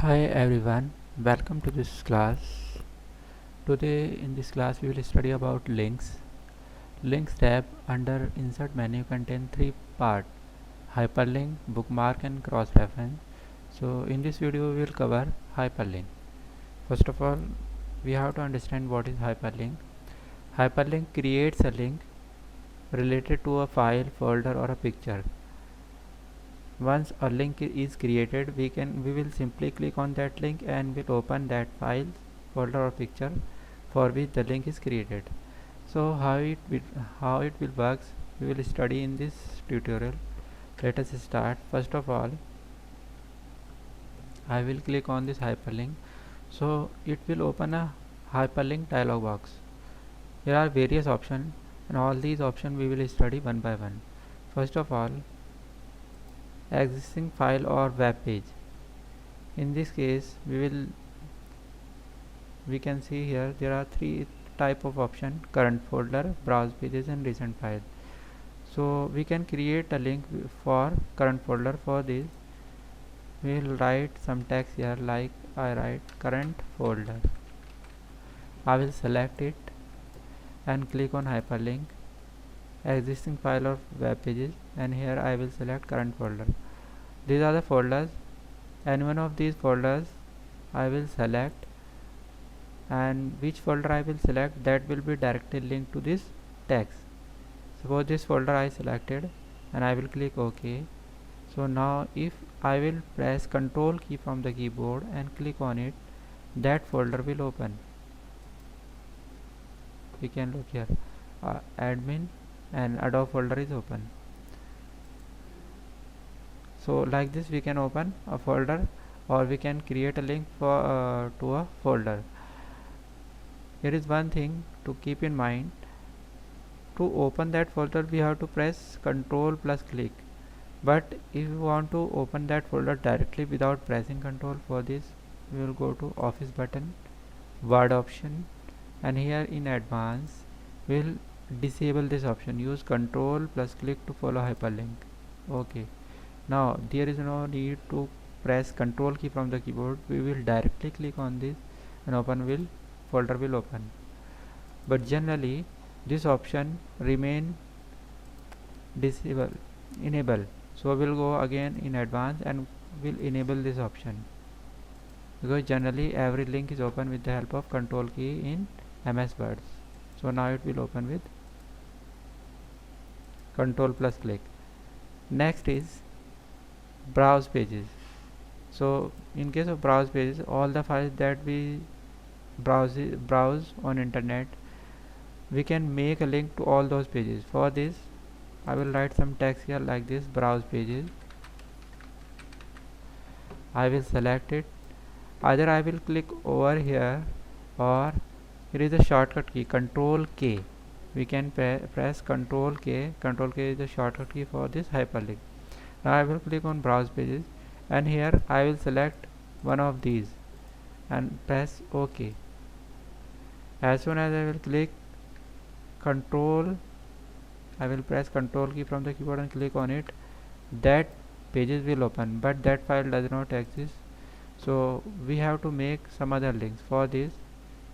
Hi everyone, welcome to this class. Today in this class we will study about links. Links tab under insert menu contain three parts: hyperlink, bookmark and cross reference. So in this video we will cover hyperlink. First of all, we have to understand what is hyperlink. Hyperlink creates a link related to a file, folder or a picture. Once a link is created, we will simply click on that link and will open that file, folder or picture for which the link is created. So how it will works, we will study in this tutorial. Let us start. First of all, I will click on this hyperlink. So it will open a hyperlink dialog box. There are various options, and all these options we will study one by one. First of all, existing file or web page. In this case, we can see here there are three type of option: current folder, browse pages and recent file. So we can create a link for current folder. For this we will write some text here, like I write current folder. I will select it and click on hyperlink, existing file or web pages, and here I will select current folder. These are the folders, and one of these folders I will select, and which folder I will select, that will be directly linked to this text. Suppose this folder I selected and I will click OK. So now if I will press Ctrl key from the keyboard and click on it, that folder will open. We can look here, admin and Adobe folder is open. So like this we can open a folder, or we can create a link for to a folder. Here is one thing to keep in mind: to open that folder we have to press Ctrl plus click, but if you want to open that folder directly without pressing Ctrl, for this we will go to Office button, Word option, and here in Advanced we will disable this option. Use Ctrl plus click to follow hyperlink. Okay, now there is no need to press Ctrl key from the keyboard. We will directly click on this and folder will open. But generally this option remain enable. So we'll go again in Advanced and we'll enable this option, because generally every link is open with the help of Control key in MS Word. So now it will open with Ctrl plus click. Next is browse pages. So in case of browse pages, all the files that we browse on internet, we can make a link to all those pages. For this I will write some text here like this: browse pages. I will select it. Either I will click over here, or here is a shortcut key Control K. We can press Control K. Control K is the shortcut key for this hyperlink. Now I will click on browse pages, and here I will select one of these and press OK. As soon as I will click Control, I will press Control key from the keyboard and click on it, that pages will open, but that file does not exist. So we have to make some other links. For this,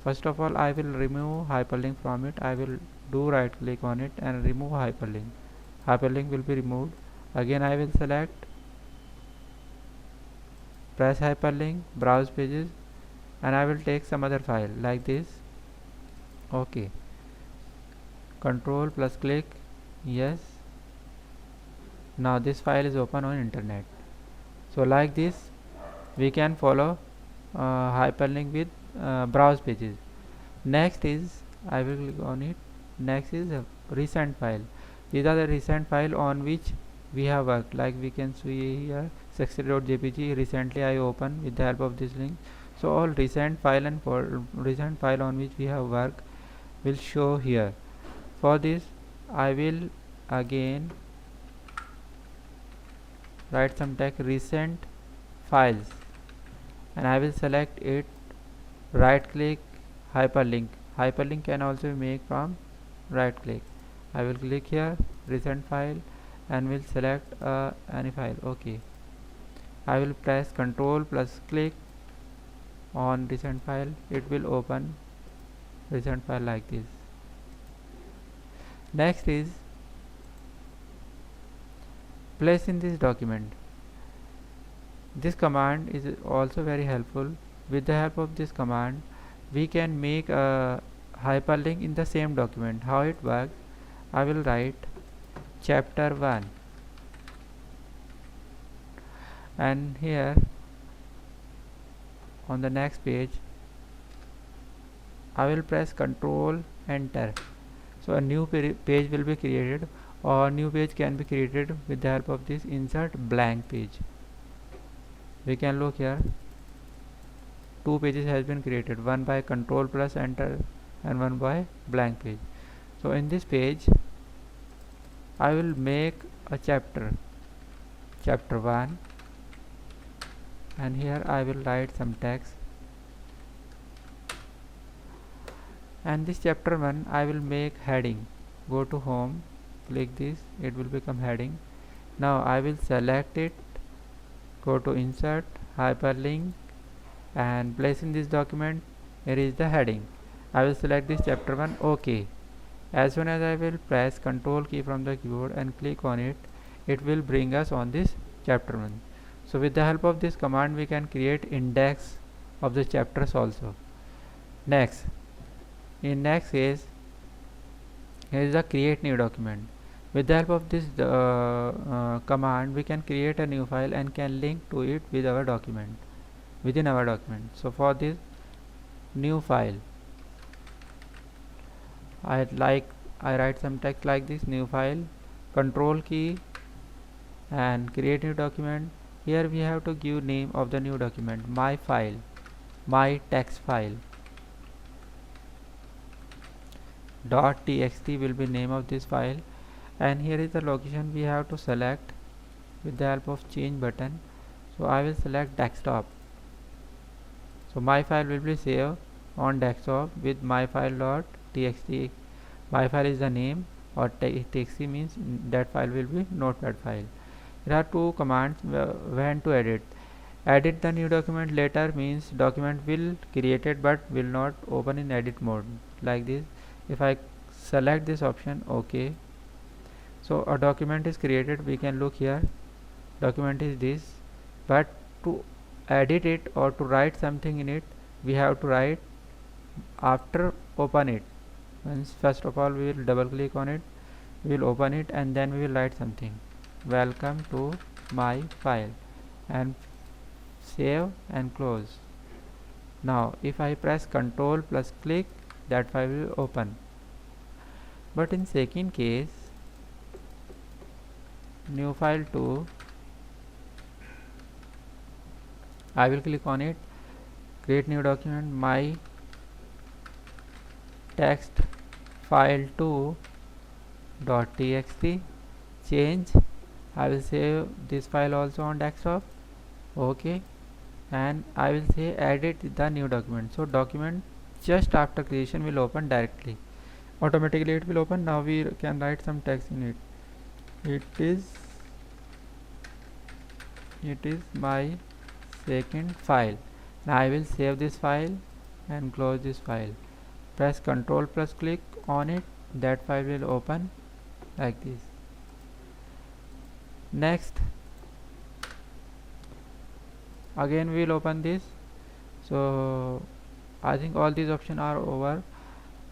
first of all I will remove hyperlink from it. I will do right click on it and remove hyperlink. Hyperlink will be removed. Again I will select, press hyperlink, browse pages, and I will take some other file like this. Okay, Control plus click, yes. Now this file is open on internet. So like this we can follow hyperlink with browse pages. Next is, I will click on it, next is recent file. These are the recent file on which we have worked. Like we can see here, success.jpg, recently I opened with the help of this link. So all recent file and recent file on which we have worked will show here. For this I will again write some text, recent files, and I will select it, right click, hyperlink. Hyperlink can also be made from right click. I will click here, recent file, and will select any file. Okay, I will press Ctrl plus click on recent file, it will open recent file like this. Next is place in this document. This command is also very helpful. With the help of this command, we can make a hyperlink in the same document. How it works? I will write chapter 1, and here on the next page I will press Ctrl Enter. So a new page will be created, or new page can be created with the help of this insert blank page. We can look here, two pages has been created, one by Ctrl plus Enter and one by blank page. So in this page I will make a chapter 1, and here I will write some text, and this chapter 1 I will make heading. Go to home, click this, it will become heading. Now I will select it, go to insert, hyperlink, and place in this document. Here is the heading. I will select this chapter 1, OK. As soon as I will press Ctrl key from the keyboard and click on it, it will bring us on this chapter 1. So with the help of this command we can create index of the chapters also. Next, in next case, here is the create new document. With the help of this command we can create a new file and can link to it with our document, within our document. So for this new file, I write some text like this, new file, Control key and create new document. Here we have to give name of the new document, my file, my text file. .txt will be name of this file, and here is the location we have to select with the help of change button. So I will select desktop. So my file will be saved on desktop with myfile.txt. My file is the name, or txt means that file will be notepad file. There are two commands when to edit. Edit the new document later means document will created but will not open in edit mode like this. If I select this option, OK, so a document is created. We can look here, document is this, but to edit it or to write something in it, we have to write after open it. Once first of all we will double click on it, we will open it, and then we will write something, welcome to my file, and save and close. Now if I press Ctrl plus click, that file will open. But in second case, new file 2, I will click on it, create new document, my text file 2 .txt, change, I will save this file also on desktop, OK, and I will say edit the new document. So document just after creation will open directly, automatically it will open. Now we can write some text in it. It is my second file. Now I will save this file and close this file. Press Ctrl plus click on it, that file will open like this. Next, again we will open this. So I think all these options are over.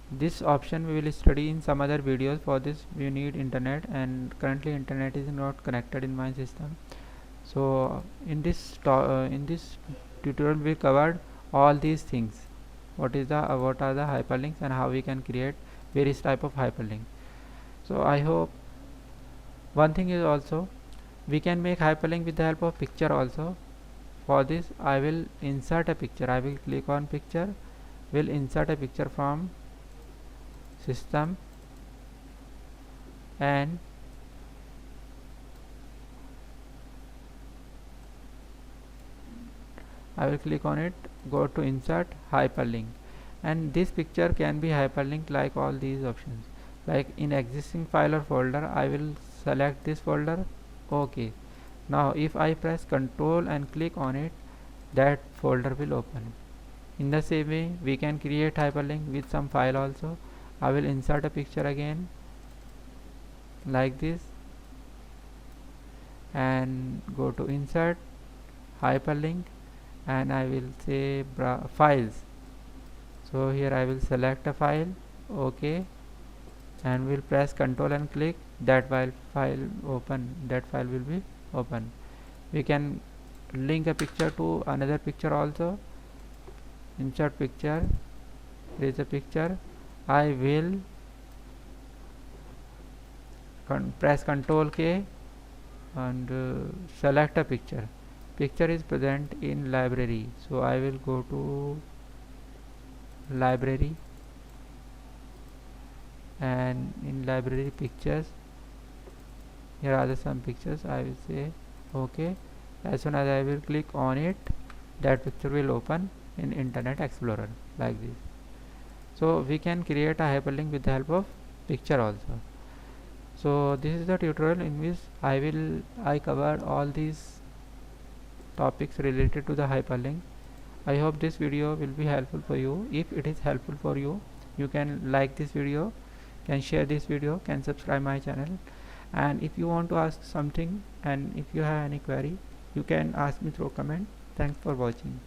This option we will study in some other videos. For this we need internet, and currently internet is not connected in my system. So in this tutorial we covered all these things. What are the hyperlinks and how we can create various type of hyperlink. So I hope one thing is also we can make hyperlink with the help of picture also. For this I will insert a picture. I will click on picture, will insert a picture from system, and I will click on it, go to insert hyperlink, and this picture can be hyperlinked like all these options. Like in existing file or folder, I will select this folder, OK. Now if I press Ctrl and click on it, that folder will open. In the same way we can create hyperlink with some file also. I will insert a picture again like this and go to insert hyperlink, and I will say files. So here I will select a file, okay, and we'll press Ctrl and click. That file will be open. We can link a picture to another picture also. Insert picture, there is a picture. I will press Ctrl K and select a picture. Picture is present in library, so I will go to library, and in library pictures, here are some pictures. I will say okay. As soon as I will click on it, that picture will open in Internet Explorer like this. So we can create a hyperlink with the help of picture also. So this is the tutorial in which I covered all these topics related to the hyperlink. I hope this video will be helpful for you. If it is helpful for you, you can like this video, can share this video, can subscribe my channel, and if you want to ask something and if you have any query, you can ask me through comment. Thanks for watching.